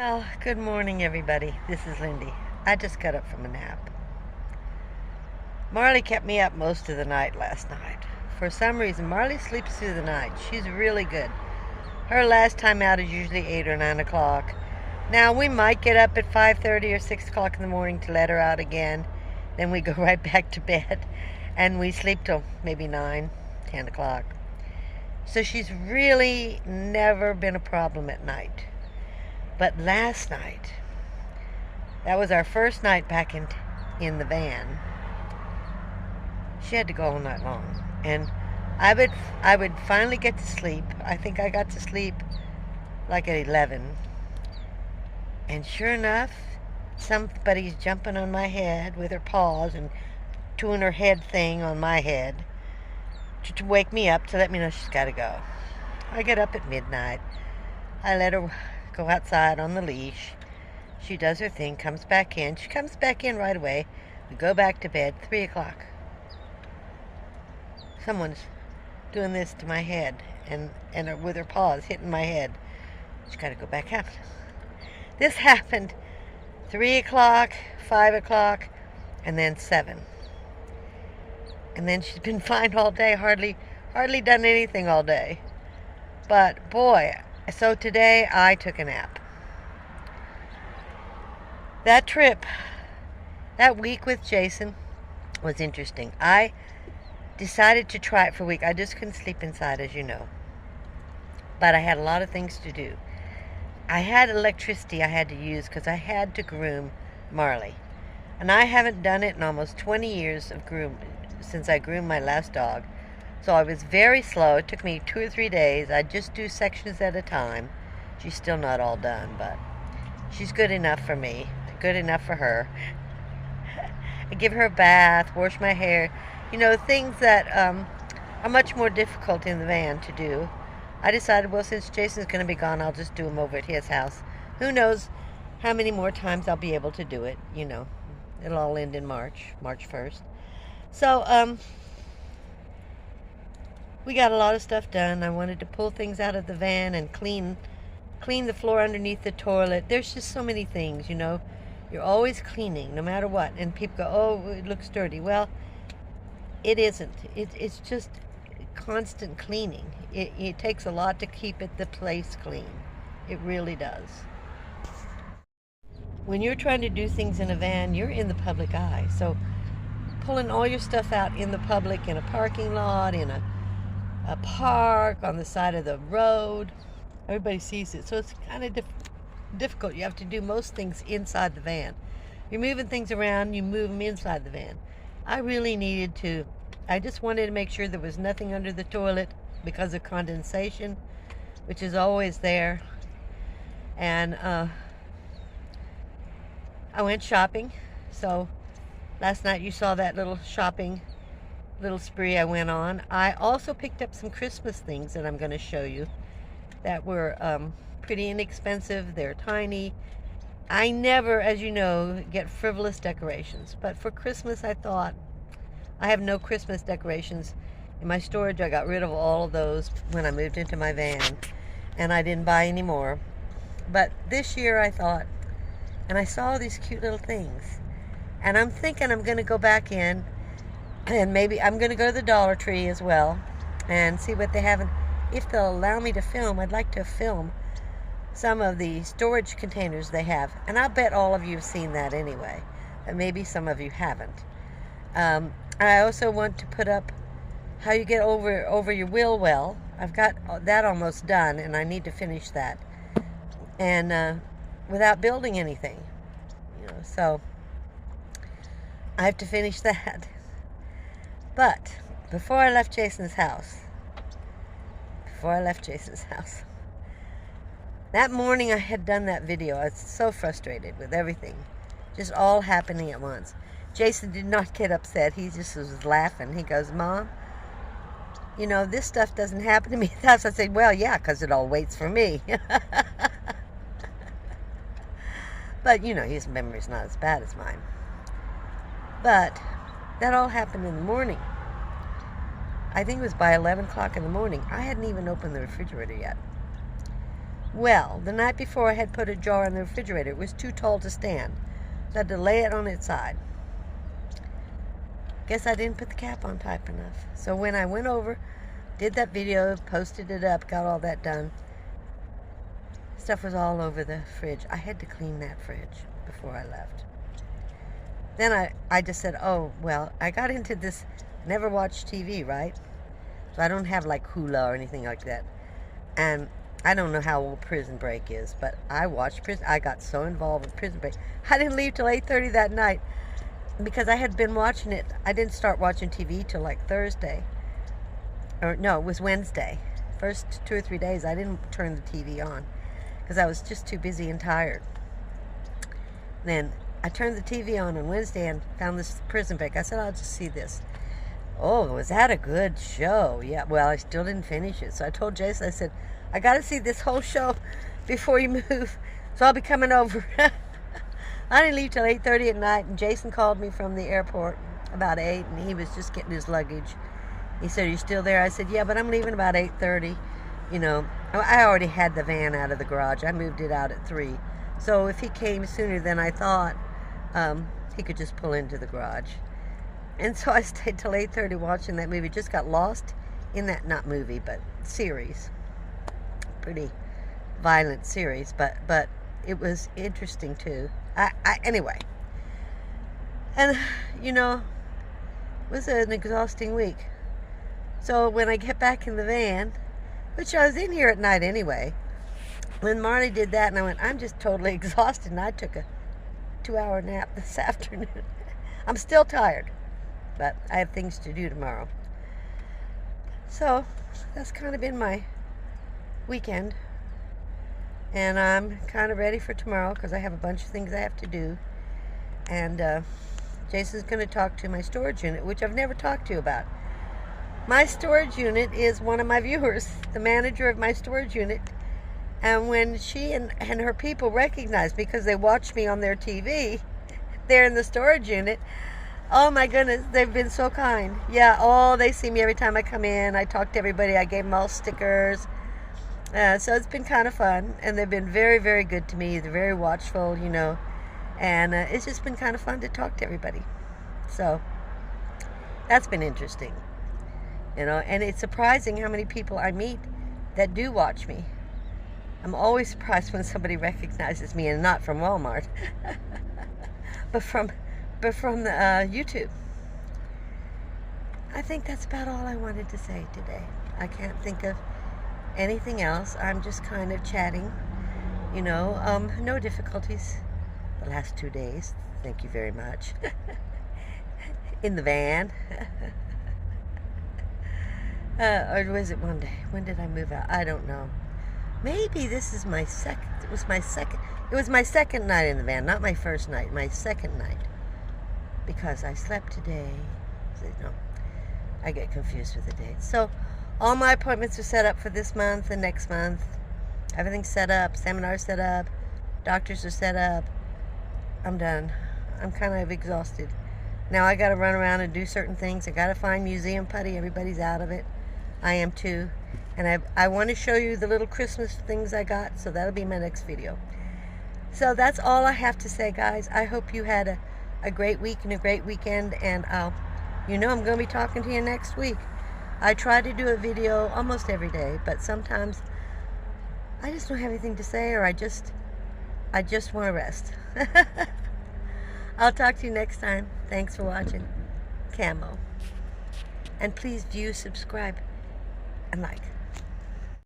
Well, good morning, everybody. This is Lindy. I just got up from a nap. Marley kept me up most of the night last night. For some reason, Marley sleeps through the night. She's really good. Her last time out is usually 8 or 9 o'clock. Now, we might get up at 5:30 or 6 o'clock in the morning to let her out again. Then we go right back to bed, and we sleep till maybe 9, 10 o'clock. So she's really never been a problem at night. But last night, that was our first night back in the van. She had to go all night long, and I would finally get to sleep. I think I got to sleep like at 11, and sure enough, somebody's jumping on my head with her paws and doing her head thing on my head to wake me up to let me know she's got to go. I get up at midnight. I let her go outside on the leash. She does her thing, comes back in. She comes back in right away. We go back to bed, 3 o'clock. Someone's doing this to my head and with her paws hitting my head. She's got to go back out. This happened 3 o'clock, 5 o'clock, and then 7. And then she's been fine all day, hardly done anything all day. But boy, so today I took a nap. That trip, that week with Jason was interesting. I decided to try it for a week. I just couldn't sleep inside, as you know. But I had a lot of things to do. I had electricity I had to use because I had to groom Marley. And I haven't done it in almost 20 years of since I groomed my last dog. So I was very slow. It took me 2 or 3 days. I just do sections at a time. She's still not all done, but she's good enough for me, good enough for her. I give her a bath, wash my hair, things that are much more difficult in the van to do. I decided, well, since Jason's going to be gone, I'll just do them over at his house. Who knows how many more times I'll be able to do it, It'll all end in March 1st. So, we got a lot of stuff done. I wanted to pull things out of the van and clean the floor underneath the toilet. There's just so many things, You're always cleaning, no matter what. And people go, oh, it looks dirty. Well, it isn't. It's just constant cleaning. It takes a lot to keep the place clean. It really does. When you're trying to do things in a van, you're in the public eye. So pulling all your stuff out in the public, in a parking lot, in a park, on the side of the road, everybody sees it. So it's kind of difficult. You have to do most things inside the van. You're moving things around, you move them inside the van. I just wanted to make sure there was nothing under the toilet because of condensation, which is always there. And I went shopping. So last night you saw that little spree I went on. I also picked up some Christmas things that I'm going to show you that were pretty inexpensive. They're tiny. I never, as you know, get frivolous decorations. But for Christmas, I thought, I have no Christmas decorations in my storage. I got rid of all of those when I moved into my van, and I didn't buy any more. But this year I thought, and I saw these cute little things, and I'm thinking I'm going to go back in, and maybe I'm going to go to the Dollar Tree as well and see what they have. And if they'll allow me to film, I'd like to film some of the storage containers they have. And I'll bet all of you have seen that anyway, but maybe some of you haven't. I also want to put up how you get over your wheel well. I've got that almost done, and I need to finish that. And without building anything, so I have to finish that. But before I left Jason's house, that morning I had done that video. I was so frustrated with everything, just all happening at once. Jason did not get upset. He just was laughing. He goes, Mom, this stuff doesn't happen to me. I said, well, yeah, because it all waits for me. But, his memory's not as bad as mine. But that all happened in the morning. I think it was by 11 o'clock in the morning. I hadn't even opened the refrigerator yet. Well, the night before I had put a jar in the refrigerator. It was too tall to stand. So I had to lay it on its side. Guess I didn't put the cap on tight enough. So when I went over, did that video, posted it up, got all that done, stuff was all over the fridge. I had to clean that fridge before I left. Then I just said, oh, well, I got into this, never watched TV, right? So I don't have like Hula or anything like that. And I don't know how old Prison Break is, but I watched Prison. I got so involved with Prison Break. I didn't leave till 8:30 that night because I had been watching it. I didn't start watching TV till like Thursday. Or no, it was Wednesday. First 2 or 3 days, I didn't turn the TV on because I was just too busy and tired. Then I turned the TV on Wednesday and found this Prison Break. I said, I'll just see this. Oh, was that a good show? Yeah, well, I still didn't finish it. So I told Jason, I said, I got to see this whole show before you move. So I'll be coming over. I didn't leave till 8:30 at night, and Jason called me from the airport about 8, and he was just getting his luggage. He said, are you still there? I said, yeah, but I'm leaving about 8:30. You know, I already had the van out of the garage. I moved it out at 3. So if he came sooner than I thought, he could just pull into the garage. And so I stayed till 8:30 watching that movie. Just got lost in that, not movie, but series. Pretty violent series, but it was interesting too. Anyway. And, you know, it was an exhausting week. So when I get back in the van, which I was in here at night anyway, when Marley did that and I went, I'm just totally exhausted, and I took a 2-hour nap this afternoon. I'm still tired, but I have things to do tomorrow. So that's kind of been my weekend, and I'm kind of ready for tomorrow because I have a bunch of things I have to do. And Jason's going to talk to my storage unit, which I've never talked to you about. My storage unit is one of my viewers, the manager of my storage unit. And when she and her people recognize me because they watch me on their TV, they're in the storage unit. Oh my goodness, they've been so kind. Yeah, oh, they see me every time I come in. I talk to everybody. I gave them all stickers. So it's been kind of fun. And they've been very, very good to me. They're very watchful, you know. And it's just been kind of fun to talk to everybody. So that's been interesting. You know, and it's surprising how many people I meet that do watch me. I'm always surprised when somebody recognizes me, and not from Walmart, but from YouTube. I think that's about all I wanted to say today. I can't think of anything else. I'm just kind of chatting, you know. No difficulties the last 2 days. Thank you very much. In the van. Or was it one day? When did I move out? I don't know. Maybe this is my second. It was my second night in the van, not my first night. My second night, because I slept today. No, I get confused with the dates. So, all my appointments are set up for this month and next month. Everything's set up. Seminars set up. Doctors are set up. I'm done. I'm kind of exhausted. Now I got to run around and do certain things. I got to find museum putty. Everybody's out of it. I am too. And I want to show you the little Christmas things I got, so that'll be my next video. So that's all I have to say, guys. I hope you had a great week and a great weekend, and you know I'm going to be talking to you next week. I try to do a video almost every day, but sometimes I just don't have anything to say, or I just want to rest. I'll talk to you next time. Thanks for watching. Camo. And please view, subscribe, and like.